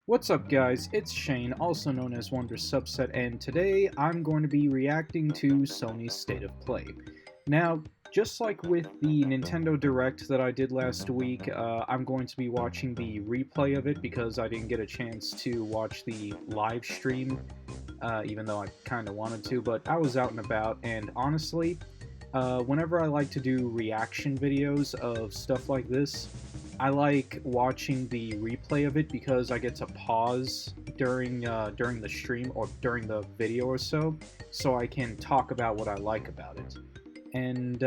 What's up guys, it's Shane, also known as Wonder Subset, and today I'm going to be reacting to Sony's State of Play. Now, just like with the Nintendo Direct that I did last week, I'm going to be watching the replay of it because I didn't get a chance to watch the live stream, even though I kinda wanted to, but I was out and about, and honestly, whenever I like to do reaction videos of stuff like this, I like watching the replay of it because I get to pause during the stream or during the video or so I can talk about what I like about it. And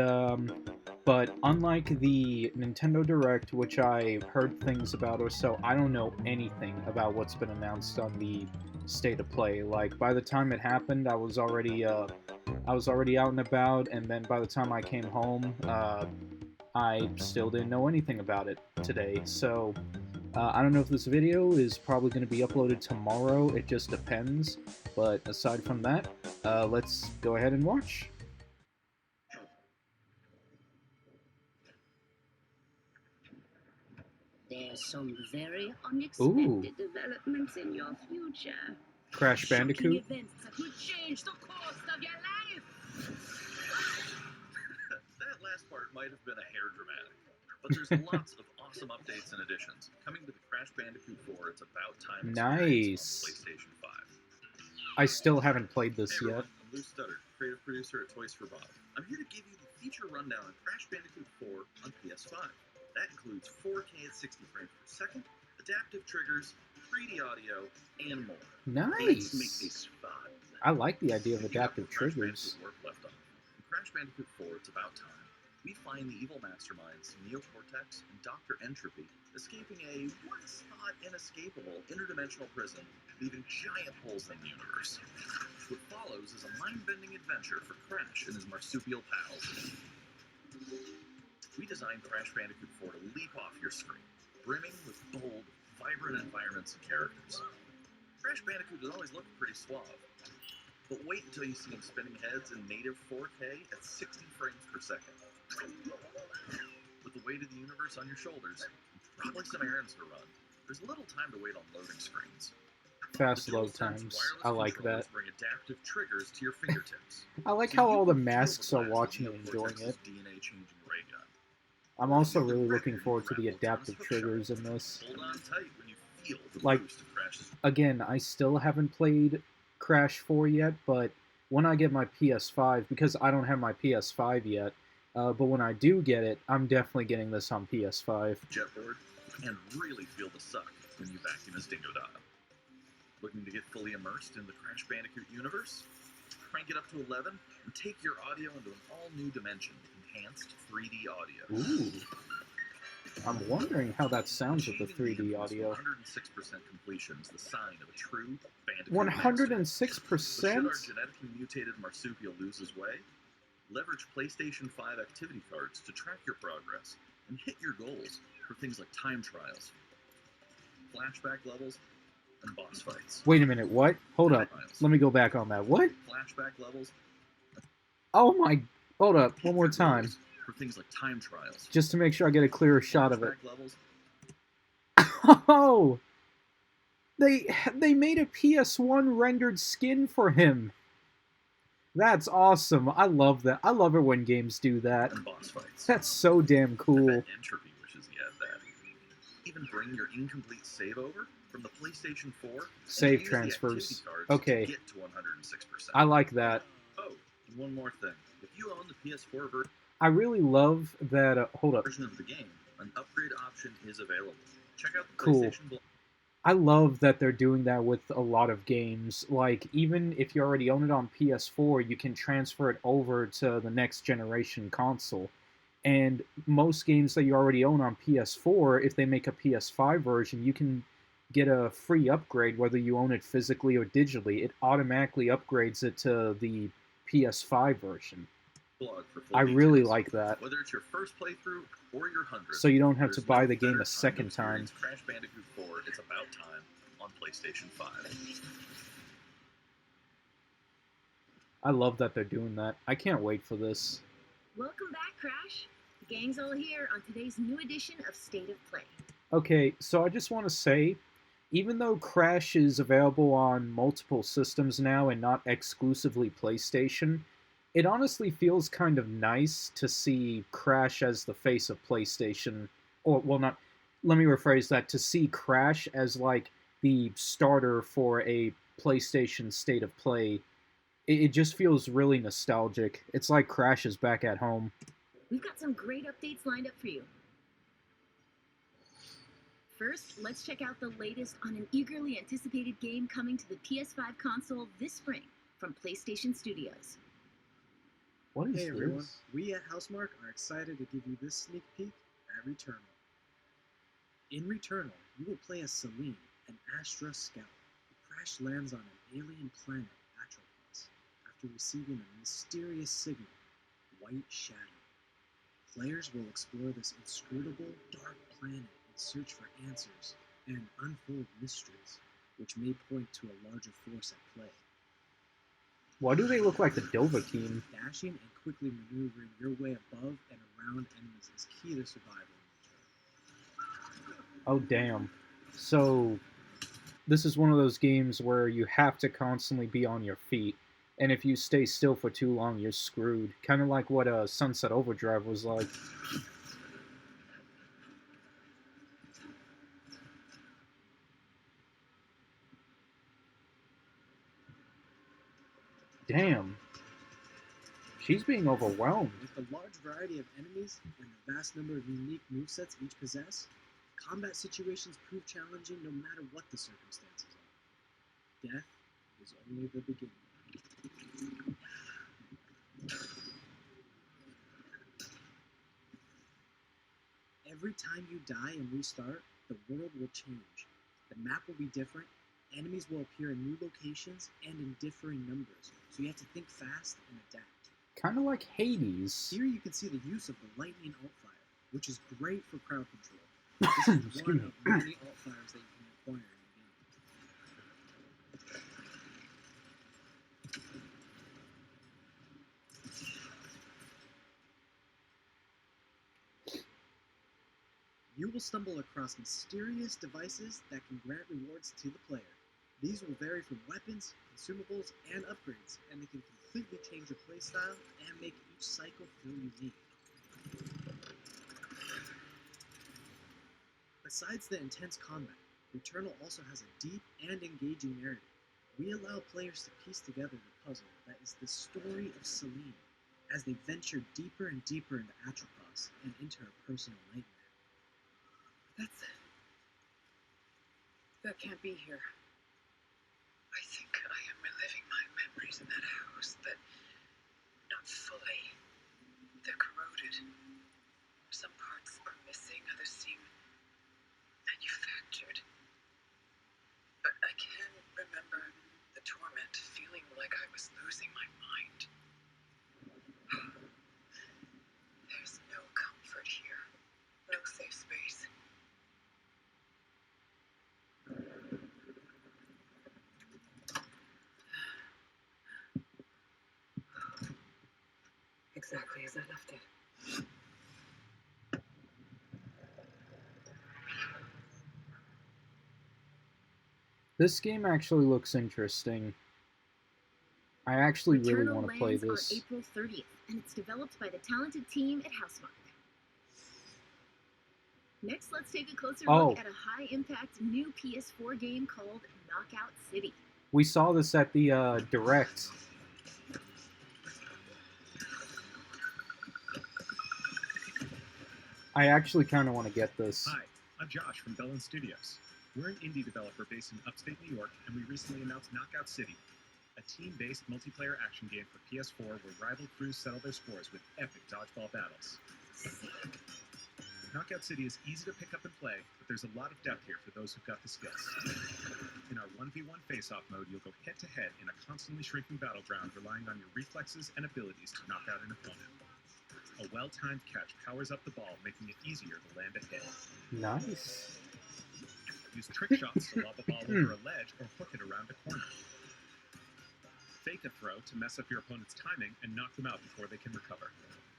but unlike the Nintendo Direct, which I heard things about or so, I don't know anything about what's been announced on the State of Play. Like by the time it happened, I was already out and about, and then by the time I came home, I still didn't know anything about it today, so I don't know if this video is probably going to be uploaded tomorrow, it just depends, but aside from that, let's go ahead and watch. There's some very unexpected developments in your future. Crash Bandicoot? Shocking events that will change the course of your life. That last part might have been a hair dramatic, but there's lots of awesome updates and additions coming to the Crash Bandicoot 4. It's about time. Nice. On PlayStation 5. I still haven't played this hey yet. I'm Lou Studdard, creative producer at Toys for Bob. I'm here to give you the feature rundown on Crash Bandicoot 4 on PS5. That includes 4K at 60 frames per second, adaptive triggers, 3D audio, and more. Nice. Let's make this fun. I like the idea of adaptive triggers. In Crash Bandicoot 4, it's about time. We find the evil masterminds, Neocortex and Dr. Entropy, escaping a once-thought inescapable interdimensional prison, leaving giant holes in the universe. What follows is a mind-bending adventure for Crash and his marsupial pals. We designed Crash Bandicoot 4 to leap off your screen, brimming with bold, vibrant environments and characters. Crash Bandicoot has always looked pretty suave, but wait until you see him spinning heads in native 4K at 60 frames per second. With the weight of the universe on your shoulders, and probably some errands to run, there's little time to wait on loading screens. Fast load times. I like that. Bring adaptive triggers to your fingertips. I like how all the masks are watching and enjoying it. I'm also really looking forward to the adaptive triggers in this. Hold on tight when you feel the like, boost of Crash's. Again, I still haven't played Crash 4 yet, but when I get my PS5, because I don't have my PS5 yet, but when I do get it, I'm definitely getting this on PS5. Jetboard, and really feel the suck when you vacuum his dingo dial. Looking to get fully immersed in the Crash Bandicoot universe? Crank it up to 11 and take your audio into an all-new dimension with enhanced 3D audio. Ooh. I'm wondering how that sounds with the 3D audio. 106% completion is the sign of a true Bandicoot 106%? But should our genetically mutated marsupial lose his way? Leverage PlayStation 5 activity cards to track your progress and hit your goals for things like time trials, flashback levels, and boss fights. Wait a minute, what? Hold up. Let me go back on that. What? Flashback levels. Oh my... Hold up. One more time. For things like time trials. Just to make sure I get a clearer shot of it. Levels. Oh! They made a PS1 rendered skin for him. That's awesome. I love that. I love it when games do that. And boss fights. That's so damn cool. Entropy wishes he had that. Even bring your incomplete save over from the PlayStation 4. Save transfers. Okay. To get to 106%. I like that. Oh, and one more thing. If you own the PS4 version, I really love that. Hold up. Version of the game, an upgrade option is available. Check out the Cool. PlayStation blog. I love that they're doing that with a lot of games. Like, even if you already own it on PS4, you can transfer it over to the next generation console. And most games that you already own on PS4, if they make a PS5 version, you can get a free upgrade whether you own it physically or digitally. It automatically upgrades it to the PS5 version. I really like that. Whether it's your first playthrough or your 100th, so you don't have to buy the game a second time. Crash Bandicoot 4, it's about time on PlayStation 5. I love that they're doing that. I can't wait for this. Welcome back, Crash. The gang's all here on today's new edition of State of Play. Okay, so I just want to say, Even though Crash is available on multiple systems now and not exclusively PlayStation, it honestly feels kind of nice to see Crash as the face of PlayStation. Or, well, not. Let me rephrase that. To see Crash as, like, the starter for a PlayStation State of Play, it just feels really nostalgic. It's like Crash is back at home. We've got some great updates lined up for you. First, let's check out the latest on an eagerly anticipated game coming to the PS5 console this spring from PlayStation Studios. What is Hey everyone, this? we at Housemark are excited to give you this sneak peek at Returnal. In Returnal, you will play as Celine, an Astra scout who crash lands on an alien planet, Atropos, after receiving a mysterious signal, White Shadow. Players will explore this inscrutable, dark planet in search for answers and unfold mysteries, which may point to a larger force at play. Why do they look like the Dova team? Dashing and quickly maneuvering your way above and around enemies is key to survival. Oh, damn. So, this is one of those games where you have to constantly be on your feet, and if you stay still for too long, you're screwed. Kind of like what Sunset Overdrive was like. Damn. She's being overwhelmed. With the large variety of enemies and the vast number of unique movesets each possess, combat situations prove challenging no matter what the circumstances are. Death is only the beginning. Every time you die and restart, the world will change. The map will be different, enemies will appear in new locations and in differing numbers, so you have to think fast and adapt. Kind of like Hades. Here you can see the use of the lightning alt-fire, which is great for crowd control. This is one of many alt-fires that you can acquire in the game. You will stumble across mysterious devices that can grant rewards to the player. These will vary from weapons, consumables, and upgrades, and they can completely change your playstyle and make each cycle feel unique. Besides the intense combat, Returnal also has a deep and engaging narrative. We allow players to piece together the puzzle that is the story of Celine, as they venture deeper and deeper into Atropos and into her personal nightmare. That can't be here. I think I am reliving my memories in that house, but not fully. They're corroded. Some parts are missing, others seem manufactured. But I can remember the torment, feeling like I was losing my mind. There's no comfort here, no safe space. Exactly as I left it. This game actually looks interesting. I actually really Returnal want to play lands this. on April 30th, and it's developed by the talented team at Housemark. Next, let's take a closer look at a high-impact new PS4 game called Knockout City. We saw this at the Direct. I actually kind of want to get this. Hi, I'm Josh from Bellin Studios. We're an indie developer based in upstate New York, and we recently announced Knockout City, a team-based multiplayer action game for PS4 where rival crews settle their scores with epic dodgeball battles. Knockout City is easy to pick up and play, but there's a lot of depth here for those who've got the skills. In our 1v1 face-off mode, you'll go head-to-head in a constantly shrinking battleground, relying on your reflexes and abilities to knock out an opponent. A well-timed catch powers up the ball, making it easier to land a hit. Nice. Use trick shots to lob a ball over a ledge or hook it around a corner. Fake a throw to mess up your opponent's timing and knock them out before they can recover.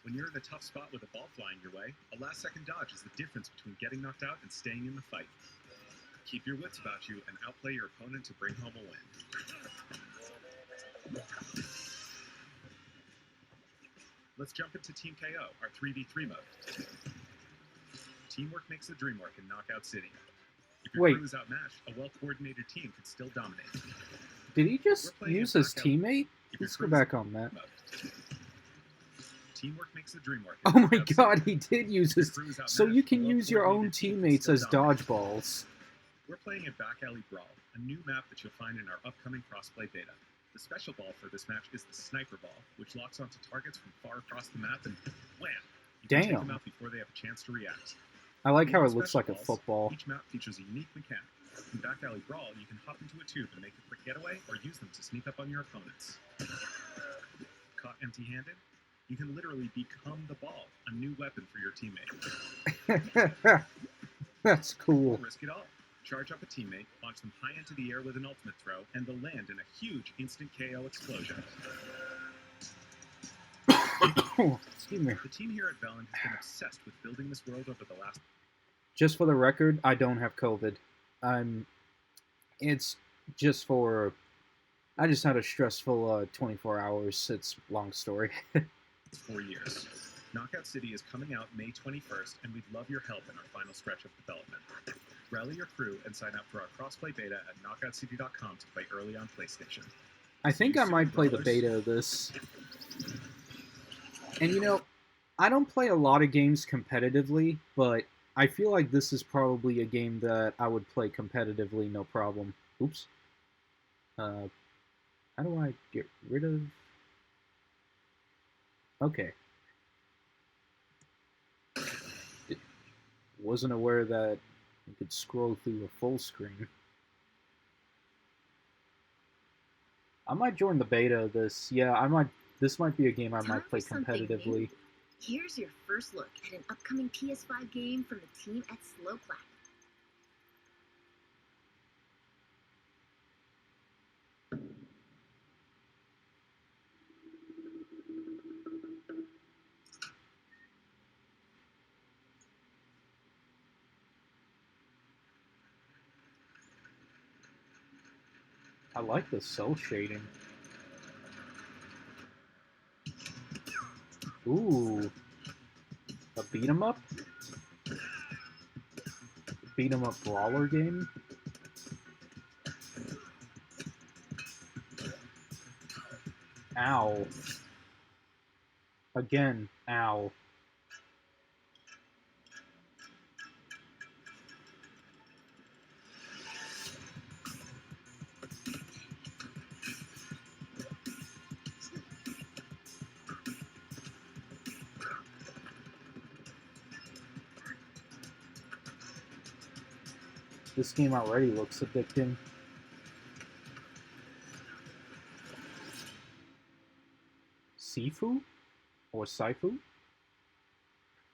When you're in a tough spot with a ball flying your way, a last-second dodge is the difference between getting knocked out and staying in the fight. Keep your wits about you and outplay your opponent to bring home a win. Let's jump into Team KO, our 3v3 mode. Teamwork makes the dream work in Knockout City. If your Wait. crew is outmatched, a well-coordinated team could still dominate. Did he just We're playing use in his knockout- teammate? If your Let's go crew is back on that. mode. Teamwork makes the dream work. Oh my god, he did use his... If your crew is So you outmatched, can a use your own well-coordinated team can teammates still as dominate. dodgeballs. We're playing at Back Alley Brawl, a new map that you'll find in our upcoming crossplay beta. The special ball for this match is the Sniper Ball, which locks onto targets from far across the map and wham! You can take Damn. them out before they have a chance to react. I like how it Using looks special like a balls, football. Each map features a unique mechanic. In Back Alley Brawl, you can hop into a tube and make a quick getaway, or use them to sneak up on your opponents. Caught empty-handed? You can literally become the ball, a new weapon for your teammate. That's cool. Risk it all. Charge up a teammate, launch them high into the air with an ultimate throw, and they'll land in a huge instant KO explosion. Excuse me. The team here at Velen has been obsessed with building this world over the last... Just for the record, I don't have COVID. It's just for... I just had a stressful 24 hours. It's a long story. 4 years. Knockout City is coming out May 21st, and we'd love your help in our final stretch of development. Rally your crew and sign up for our crossplay beta at knockoutscity.com to play early on PlayStation. I think I might play the Brawlers. beta of this. And you know, I don't play a lot of games competitively, but I feel like this is probably a game that I would play competitively, no problem. Oops. How do I get rid of... Okay. Wasn't aware that you could scroll through a full screen. I might join the beta of this. Yeah, I might. This might be a game I Time might play for something new. competitively. Here's your first look at an upcoming PS5 game from the team at Slowclap. I like the cell shading. Ooh, a beat 'em up? Beat 'em up brawler game? Ow. Again, ow. This game already looks addicting. Sifu? Or Saifu?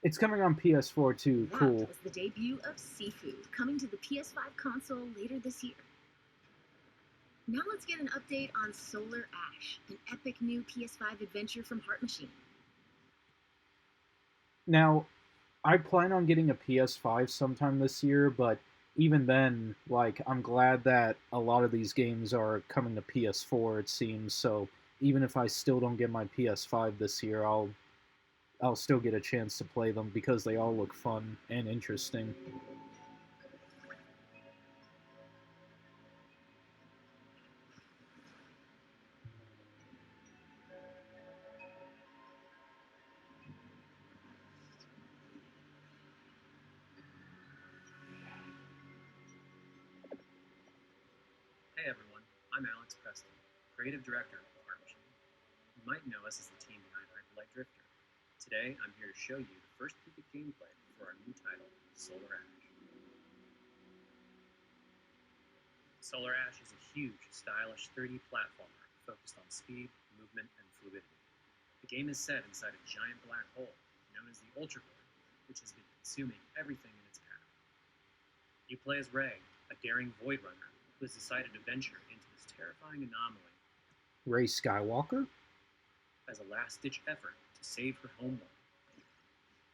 It's coming on PS4 too, cool. That was the debut of Sifu, coming to the PS5 console later this year. Now let's get an update on Solar Ash, an epic new PS5 adventure from Heart Machine. Now, I plan on getting a PS5 sometime this year, but even then, like, I'm glad that a lot of these games are coming to PS4, it seems, so even if I still don't get my PS5 this year, I'll still get a chance to play them because they all look fun and interesting. Hey everyone, I'm Alex Preston, Creative Director of Heart Machine. You might know us as the team behind Hyperlight Drifter. Today, I'm here to show you the first peek at gameplay for our new title, Solar Ash. Solar Ash is a huge, stylish 3D platformer focused on speed, movement, and fluidity. The game is set inside a giant black hole, known as the Ultracore, which has been consuming everything in its path. You play as Ray, a daring Void Runner, who has decided to venture into this terrifying anomaly Rey Skywalker? as a last-ditch effort to save her homeworld.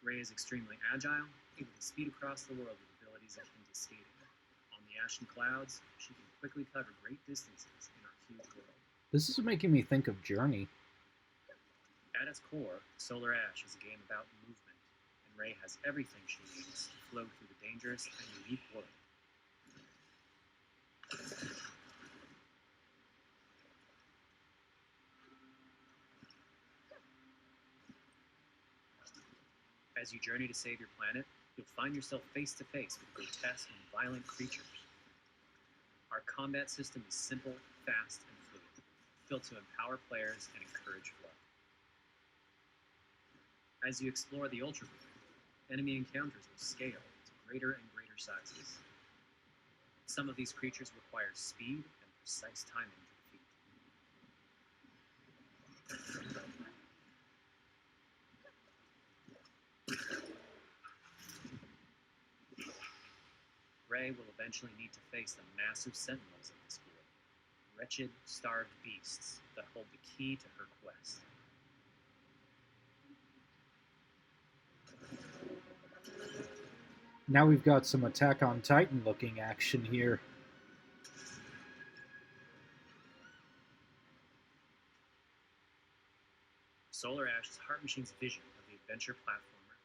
Ray is extremely agile, able to speed across the world with abilities akin to skating. On the the ashen clouds, she can quickly cover great distances in our huge world. This is making me think of Journey. At its core, Solar Ash is a game about movement, and Rey has everything she needs to float through the dangerous and unique world. As you journey to save your planet, you'll find yourself face to face with grotesque and violent creatures. Our combat system is simple, fast, and fluid, built to empower players and encourage flow. As you explore the Ultra World, enemy encounters will scale to greater and greater sizes. Some of these creatures require speed and precise timing to defeat. Rey will eventually need to face the massive sentinels of this world, wretched, starved beasts that hold the key to her quest. Now we've got some Attack on Titan looking action here. Solar Ash is Heart Machine's vision of the adventure platformer.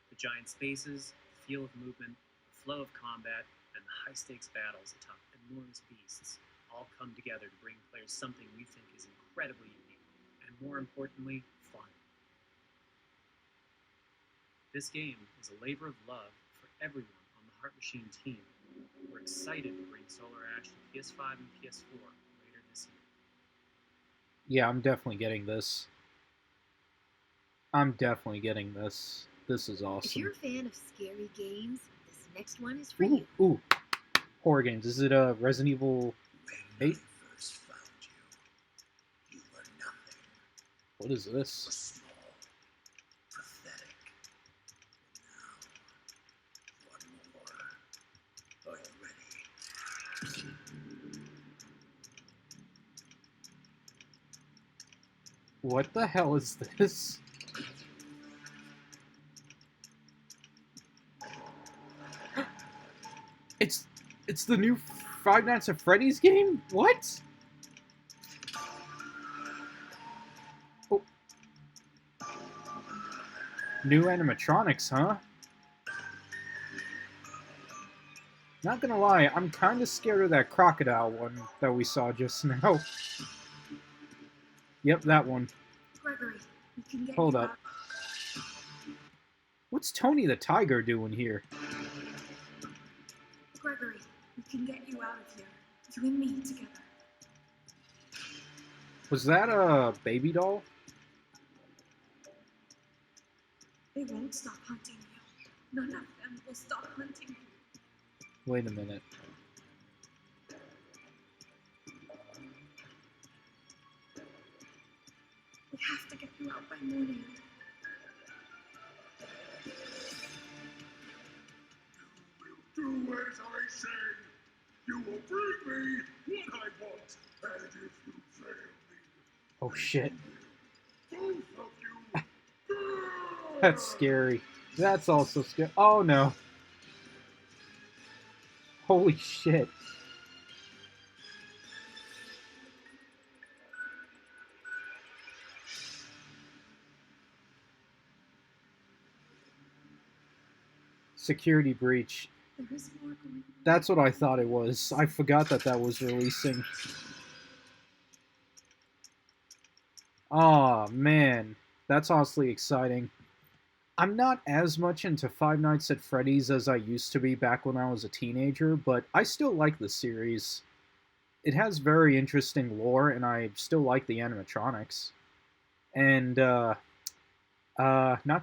The giant spaces, the feel of movement, the flow of combat, and the high-stakes battles atop enormous beasts all come together to bring players something we think is incredibly unique, and more importantly, fun. This game is a labor of love for everyone on the Heart Machine team. We're excited to bring Solar Ash to PS5 and PS4 later this year. Yeah, I'm definitely getting this. This is awesome. If you're a fan of scary games, this next one is for Ooh, you. ooh. Horror games. Is it Resident Evil 8? When I first found you, you were nothing. What is You were this? small, pathetic. Now, one more. Are you ready? What the hell is this? It's the new Five Nights at Freddy's game? What? Oh. New animatronics, huh? Not gonna lie, I'm kinda scared of that crocodile one that we saw just now. Yep, that one. Gregory, we can get Hold you up. out. What's Tony the Tiger doing here? Gregory, we can get you out of here. You and me together. Was that a baby doll? They won't stop hunting you. None of them will stop hunting you. Wait a minute. We have to get you out by morning. You will do as I say. You will bring me what I want. And if you fail me, Oh shit. both of you. That's scary. That's also scary. Oh no. Holy shit. Security breach. There is more going on. That's what I thought it was. I forgot that that was releasing. Aw, man. That's honestly exciting. I'm not as much into Five Nights at Freddy's as I used to be back when I was a teenager, but I still like the series. It has very interesting lore, and I still like the animatronics. And, not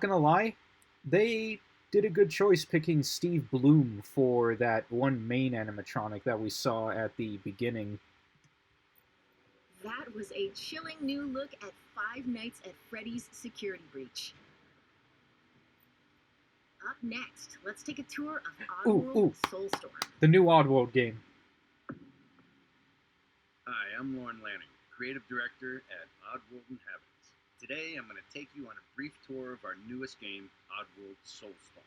gonna lie, they did a good choice picking Steve Bloom for that one main animatronic that we saw at the beginning. That was a chilling new look at Five Nights at Freddy's security breach. Up next, let's take a tour of Oddworld Soulstorm. The new Oddworld game. Hi, I'm Lauren Lanning, Creative Director at Oddworld Inhabitants. Today, I'm going to take you on a brief tour of our newest game, Oddworld Soulstorm.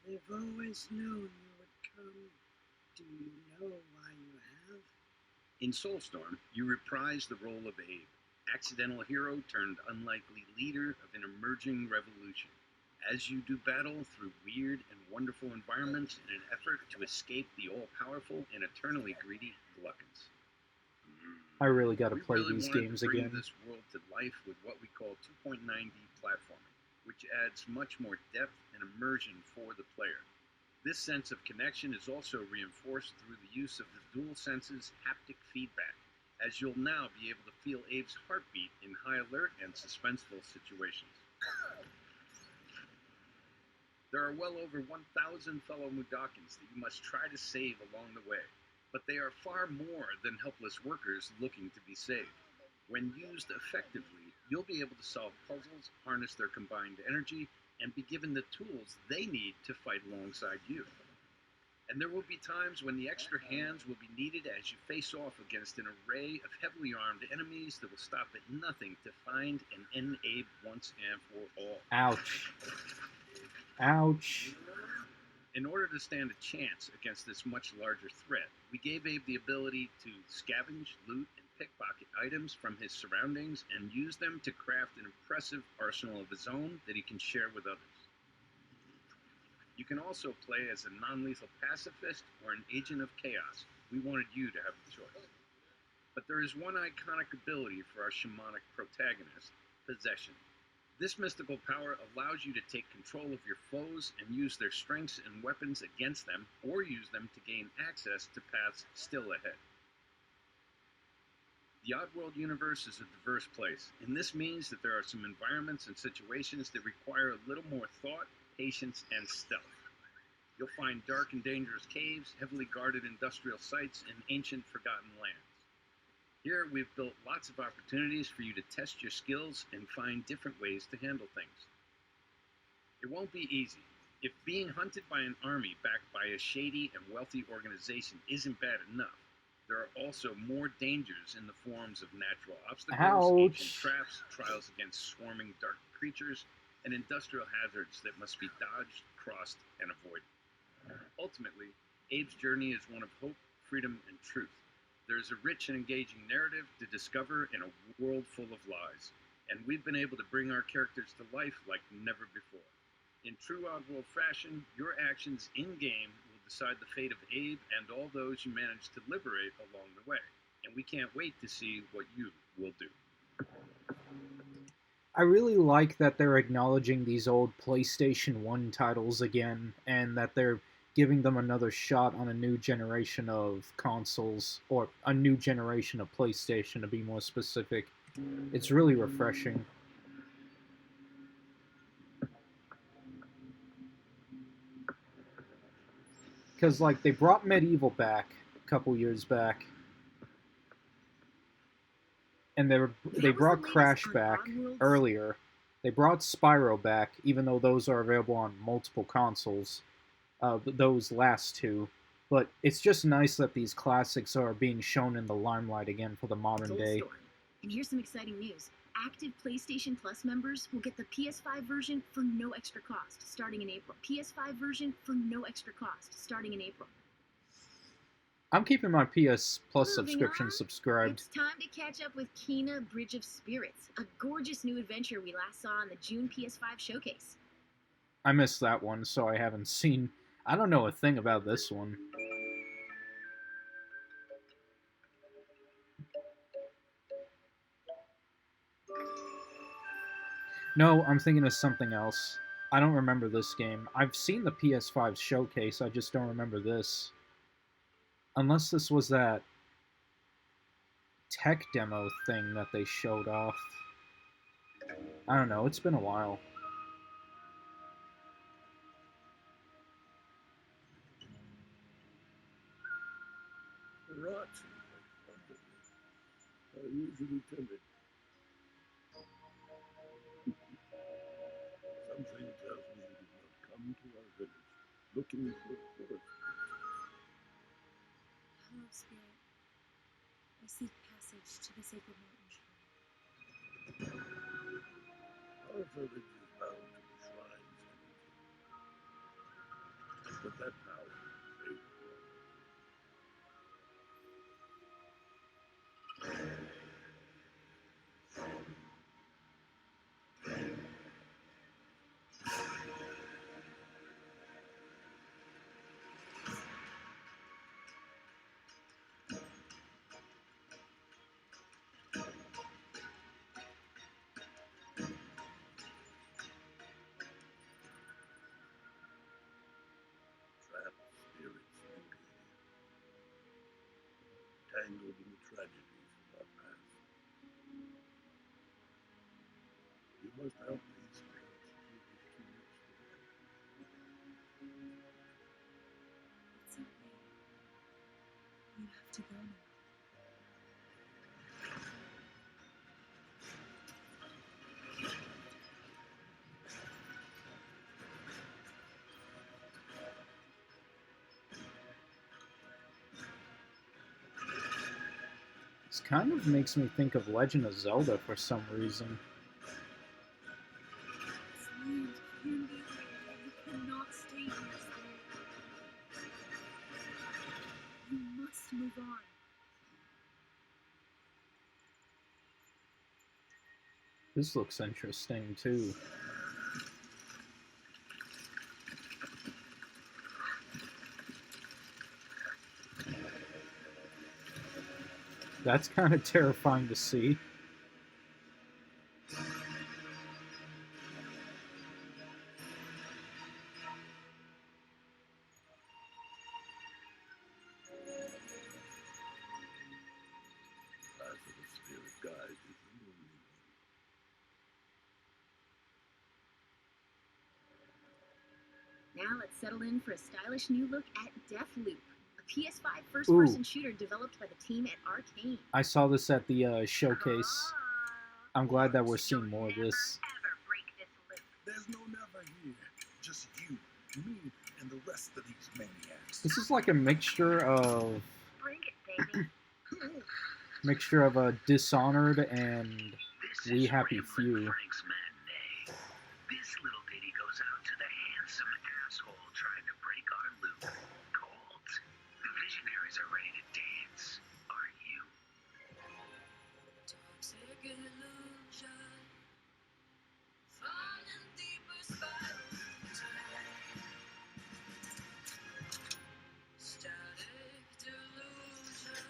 They've always known you would come. Do you know why you have? In Soulstorm, you reprise the role of Abe, accidental hero turned unlikely leader of an emerging revolution, as you do battle through weird and wonderful environments in an effort to escape the all-powerful and eternally greedy Gluckons. I really gotta We play really these wanted games to bring again. this world to life with what we call 2.9D platforming, which adds much more depth and immersion for the player. This sense of connection is also reinforced through the use of the DualSense's haptic feedback, as you'll now be able to feel Abe's heartbeat in high alert and suspenseful situations. There are well over 1,000 fellow Mudokons that you must try to save along the way, but they are far more than helpless workers looking to be saved. When used effectively, you'll be able to solve puzzles, harness their combined energy, and be given the tools they need to fight alongside you. And there will be times when the extra hands will be needed as you face off against an array of heavily armed enemies that will stop at nothing to find and end Abe once and for all. Ouch. Ouch. In order to stand a chance against this much larger threat, we gave Abe the ability to scavenge, loot, and pickpocket items from his surroundings and use them to craft an impressive arsenal of his own that he can share with others. You can also play as a non-lethal pacifist or an agent of chaos. We wanted you to have the choice. But there is one iconic ability for our shamanic protagonist, possession. This mystical power allows you to take control of your foes and use their strengths and weapons against them, or use them to gain access to paths still ahead. The Oddworld universe is a diverse place, and this means that there are some environments and situations that require a little more thought, patience, and stealth. You'll find dark and dangerous caves, heavily guarded industrial sites, and ancient forgotten lands. Here, we've built lots of opportunities for you to test your skills and find different ways to handle things. It won't be easy. If being hunted by an army backed by a shady and wealthy organization isn't bad enough, there are also more dangers in the forms of natural obstacles, ancient traps, trials against swarming dark creatures, and industrial hazards that must be dodged, crossed, and avoided. Ultimately, Abe's journey is one of hope, freedom, and truth. There is a rich and engaging narrative to discover in a world full of lies, and we've been able to bring our characters to life like never before. In true Oddworld fashion, your actions in-game will decide the fate of Abe and all those you manage to liberate along the way, and we can't wait to see what you will do. I really like that they're acknowledging these old PlayStation 1 titles again, and that they're giving them another shot on a new generation of consoles, or a new generation of PlayStation to be more specific. It's really refreshing. Because, like, they brought Medieval back a couple years back, and they brought Crash back earlier. They brought Spyro back, even though those are available on multiple consoles. Those last two. But it's just nice that these classics are being shown in the limelight again for the modern day. And here's some exciting news. Active PlayStation Plus members will get the PS5 version for no extra cost starting in April. PS5 version for no extra cost starting in April. I'm keeping my PS Plus subscription subscribed. It's time to catch up with Kena Bridge of Spirits, a gorgeous new adventure we last saw in the June PS5 showcase. I missed that one, so I haven't seen... I don't know a thing about this one. No, I'm thinking of something else. I don't remember this game. I've seen the PS5 showcase, I just don't remember this. Unless this was that tech demo thing that they showed off. I don't know, it's been a while. Rats are usually timid. Something tells me you did not come to our village looking for forest. Hello, Spirit. I seek passage to the sacred mountain shrine. Our village is bound to the shrine's energy. But that power fades away. entangled in the tragedies of our past. You must help these spirits through this too much to bear. It's okay. You have to go now. This kind of makes me think of Legend of Zelda for some reason. This land can be whole. You cannot stay here, Slade. You must move on. This looks interesting too. That's kind of terrifying to see. As for the spirit guide is the only one. Now let's settle in for a stylish new look at Deathloop, a PS5 first-person shooter developed by the team at Arcane. I saw this at the showcase. I'm glad that we're seeing more of this. There's no never here. Just you, me, and the rest of these maniacs. This is like a mixture of Bring it, baby. Dishonored and We Happy Few. This little ditty goes out to the handsome asshole trying to break our loop. Colt, the visionaries are ready to dance. Are you? Toxic illusion. Falling deeper spiral. Static delusion.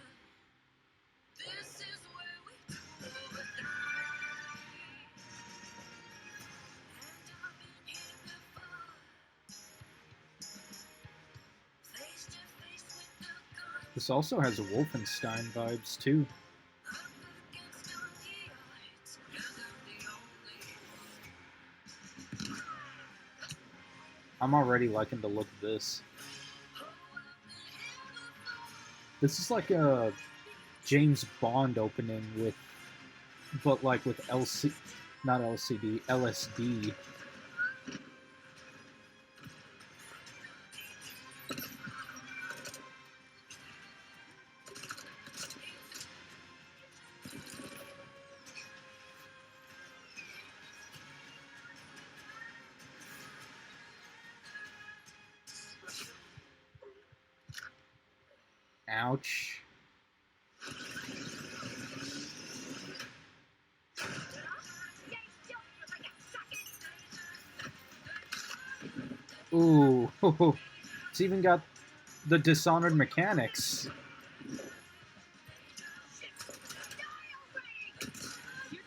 This is where we do or die. And I've been here before. Face to face with the gun. This also has Wolfenstein vibes too. Up against donkey odds. And I'm the only one. I'm already liking the look of this. This is like a James Bond opening with, but like with not LCD, LSD. Ouch. Ooh, it's even got the Dishonored mechanics. You're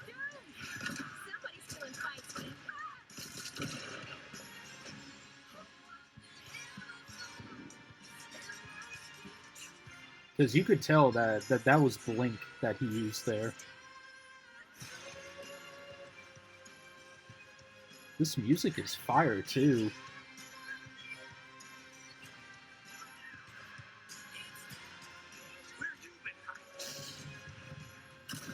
doomed! Somebody's still in fight team. Because you could tell that was Blink that he used there. This music is fire too. Where you been hiding?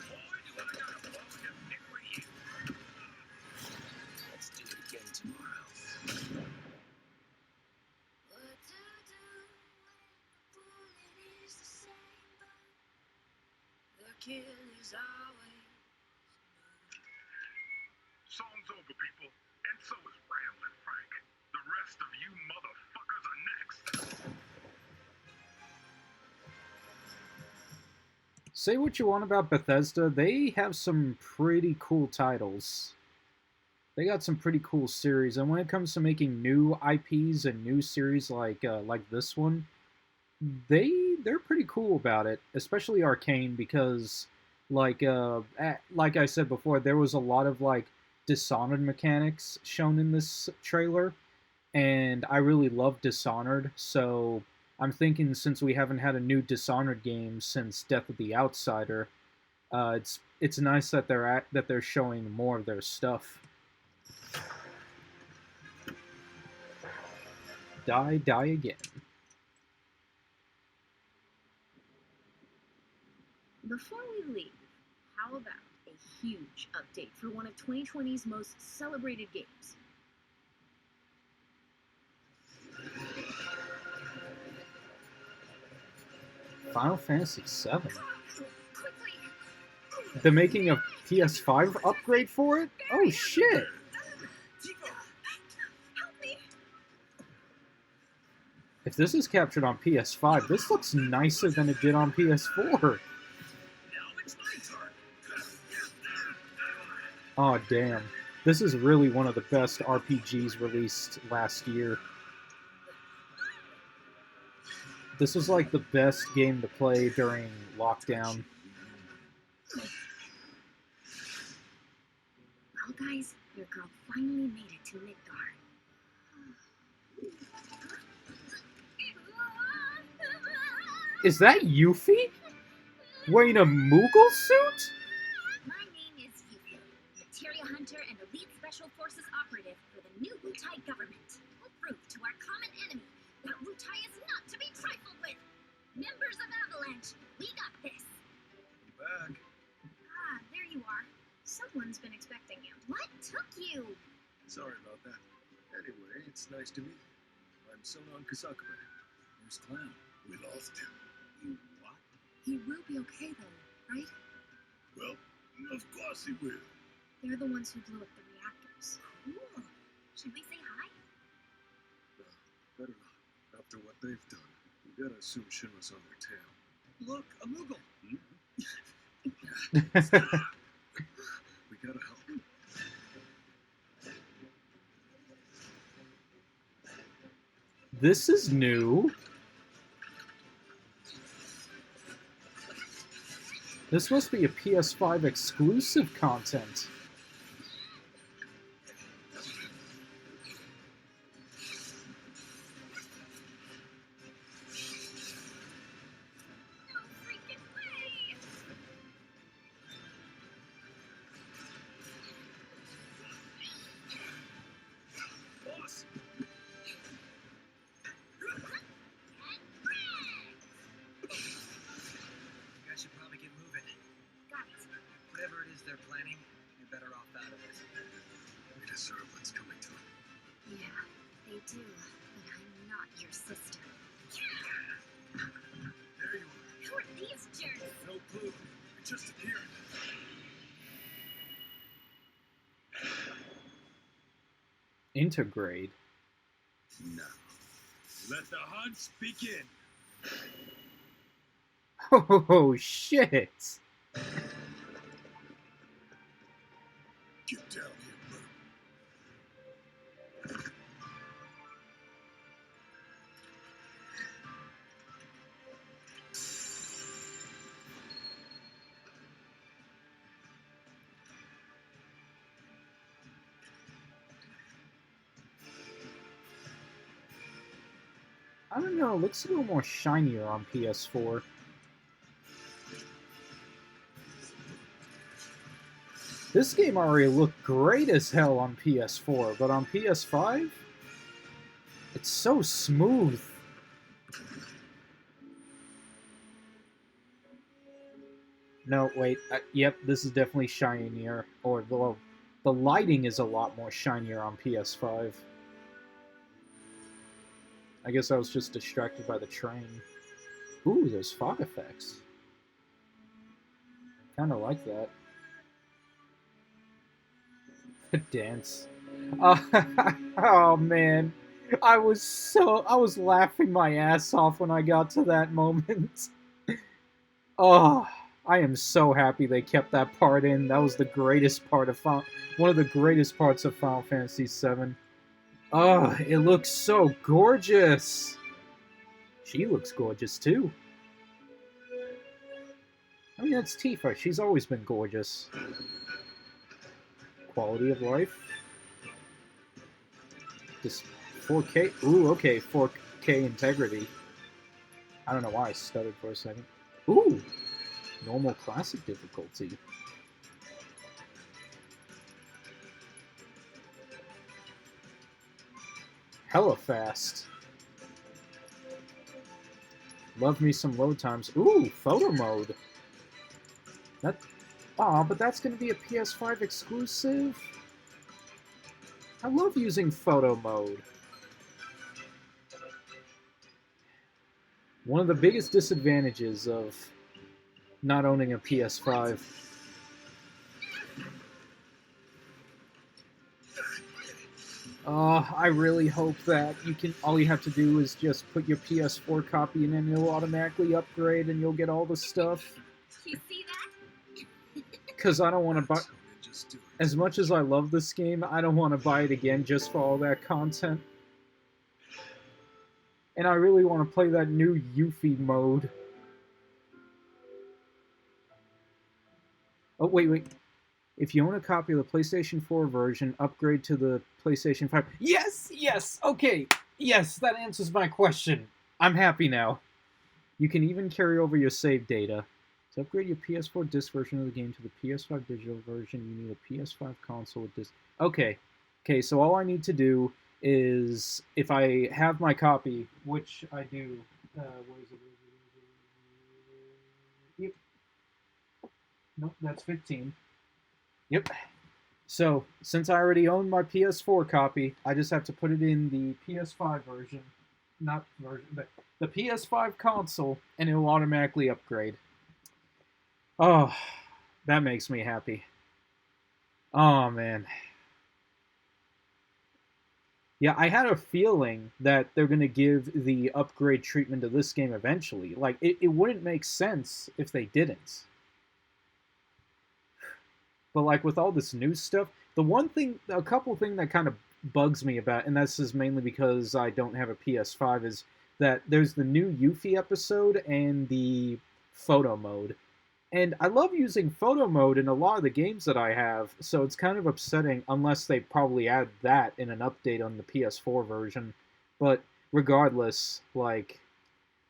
Boy, do I got a bone to pick with you. Let's do it again tomorrow. What to do when the bullet is the same, but the kill is always Song's over, people. And so is Ramblin' Frank. The rest of you motherfuckers are next. Say what you want about Bethesda, they have some pretty cool titles. They got some pretty cool series, and when it comes to making new IPs and new series like this one, they're pretty cool about it, especially Arcane, because like I said before, there was a lot of like Dishonored mechanics shown in this trailer, and I really love Dishonored, so I'm thinking since we haven't had a new Dishonored game since Death of the Outsider, it's nice that they're showing more of their stuff. Die again. Before we leave, how about a huge update for one of 2020's most celebrated games? Final Fantasy VII. They're making a PS5 upgrade for it? Oh shit! If this is captured on PS5, this looks nicer than it did on PS4. Oh damn. This is really one of the best RPGs released last year. This was like the best game to play during lockdown. Well guys, your girl finally made it to Midgar. Is that Yuffie? Wearing a Moogle suit? My name is Yuffie, materia hunter and elite special forces operative for the new Wutai government. We'll prove to our common enemy that Wutai is not to be trifled with. Members of Avalanche, we got this. I'm back. Ah, there you are. Someone's been expecting you. What took you? Sorry about that. Anyway, it's nice to meet you. I'm Sonon Kusakure. Where's Clown? We lost him. You what? He will be okay though, right? Well, of course he will. They're the ones who blew up the reactors. Cool. Should we say hi? Better not. After what they've done, we gotta assume Shinra's on their tail. Look, a Moogle. We gotta help. This is new. This must be a PS5 exclusive content. Intergrade. Now, let the hunts begin. Oh shit! Get down here, brother. I don't know, it looks a little more shinier on PS4. This game already looked great as hell on PS4, but on PS5? It's so smooth. No, wait. Yep, this is definitely shinier. Or, well, the lighting is a lot more shinier on PS5. I guess I was just distracted by the train. Ooh, there's fog effects. Kinda like that. Dance. Oh man. I was laughing my ass off when I got to that moment. Oh, I am so happy they kept that part in. That was the greatest part of one of the greatest parts of Final Fantasy VII. Oh, it looks so gorgeous. She looks gorgeous too. I mean, that's Tifa. She's always been gorgeous. Quality of life. Just 4K. Ooh, okay, 4K integrity. I don't know why I stuttered for a second. Ooh! Normal classic difficulty. Hella fast. Love me some load times. Ooh, photo mode. That. Aw, but that's gonna be a PS5 exclusive. I love using photo mode. One of the biggest disadvantages of not owning a PS5. I really hope that all you have to do is just put your PS4 copy and then it'll automatically upgrade and you'll get all the stuff. You see that? Because I don't want to buy... As much as I love this game, I don't want to buy it again just for all that content. And I really want to play that new Yuffie mode. Oh, wait. If you own a copy of the PlayStation 4 version, upgrade to the PlayStation 5. Yes! Okay, yes, that answers my question. I'm happy now. You can even carry over your save data. To upgrade your PS4 disc version of the game to the PS5 digital version, you need a PS5 console with disc. Okay, so all I need to do is, if I have my copy, which I do, where is it? Yep. Nope, that's 15. Yep. So, since I already own my PS4 copy, I just have to put it in the PS5 version, not version, but the PS5 console, and it will automatically upgrade. Oh, that makes me happy. Oh, man. Yeah, I had a feeling that they're going to give the upgrade treatment to this game eventually. Like, it wouldn't make sense if they didn't. But, like, with all this new stuff, a couple thing that kind of bugs me about, and this is mainly because I don't have a PS5, is that there's the new Yuffie episode and the photo mode. And I love using photo mode in a lot of the games that I have, so it's kind of upsetting unless they probably add that in an update on the PS4 version. But regardless, like,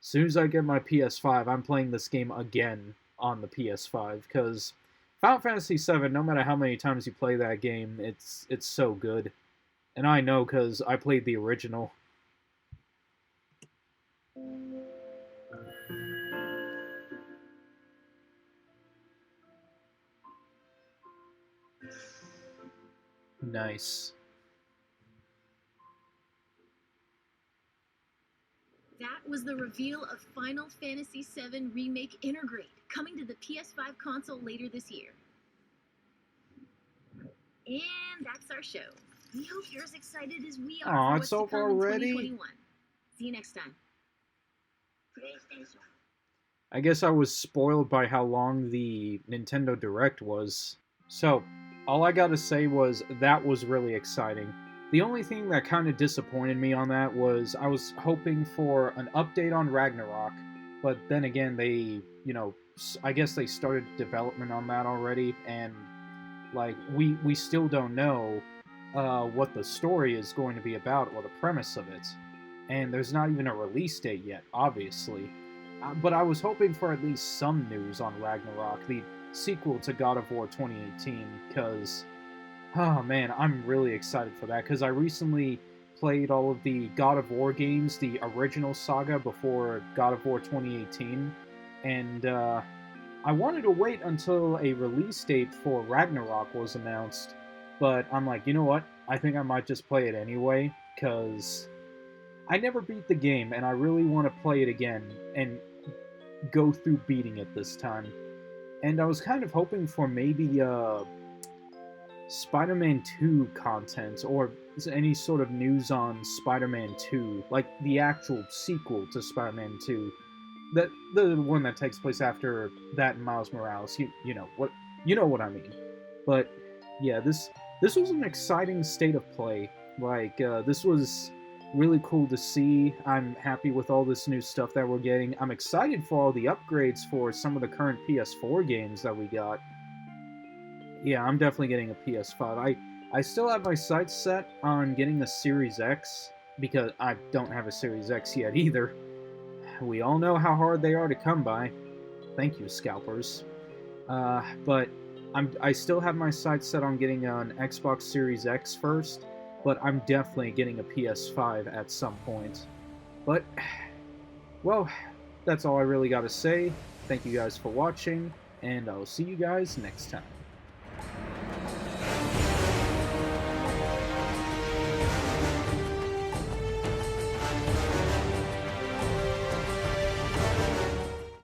as soon as I get my PS5, I'm playing this game again on the PS5, because Final Fantasy VII, no matter how many times you play that game, it's so good. And I know because I played the original. Nice. That was the reveal of Final Fantasy VII Remake Intergrade, coming to the PS5 console later this year. And that's our show. We hope you're as excited as we are for what's to come in 2021. See you next time. I guess I was spoiled by how long the Nintendo Direct was. So, all I gotta say was that was really exciting. The only thing that kind of disappointed me on that was I was hoping for an update on Ragnarok, but then again, I guess they started development on that already, and like we still don't know what the story is going to be about or the premise of it, and there's not even a release date yet, obviously. But I was hoping for at least some news on Ragnarok, the sequel to God of War 2018, because, oh man, I'm really excited for that, because I recently played all of the God of War games, the original saga before God of War 2018, and I wanted to wait until a release date for Ragnarok was announced, but I'm like, you know what, I think I might just play it anyway, because I never beat the game, and I really want to play it again, and go through beating it this time. And I was kind of hoping for maybe Spider-Man 2 content, or any sort of news on Spider-Man 2, like the actual sequel to Spider-Man 2, the one that takes place after that and Miles Morales. You know what I mean. But yeah, this was an exciting state of play. Like this was really cool to see. I'm happy with all this new stuff that we're getting. I'm excited for all the upgrades for some of the current PS4 games that we got. Yeah, I'm definitely getting a PS5. I still have my sights set on getting a Series X, because I don't have a Series X yet either. we all know how hard they are to come by. Thank you, scalpers. But I still have my sights set on getting an Xbox Series X first, but I'm definitely getting a PS5 at some point. But, well, that's all I really got to say. Thank you guys for watching, and I'll see you guys next time.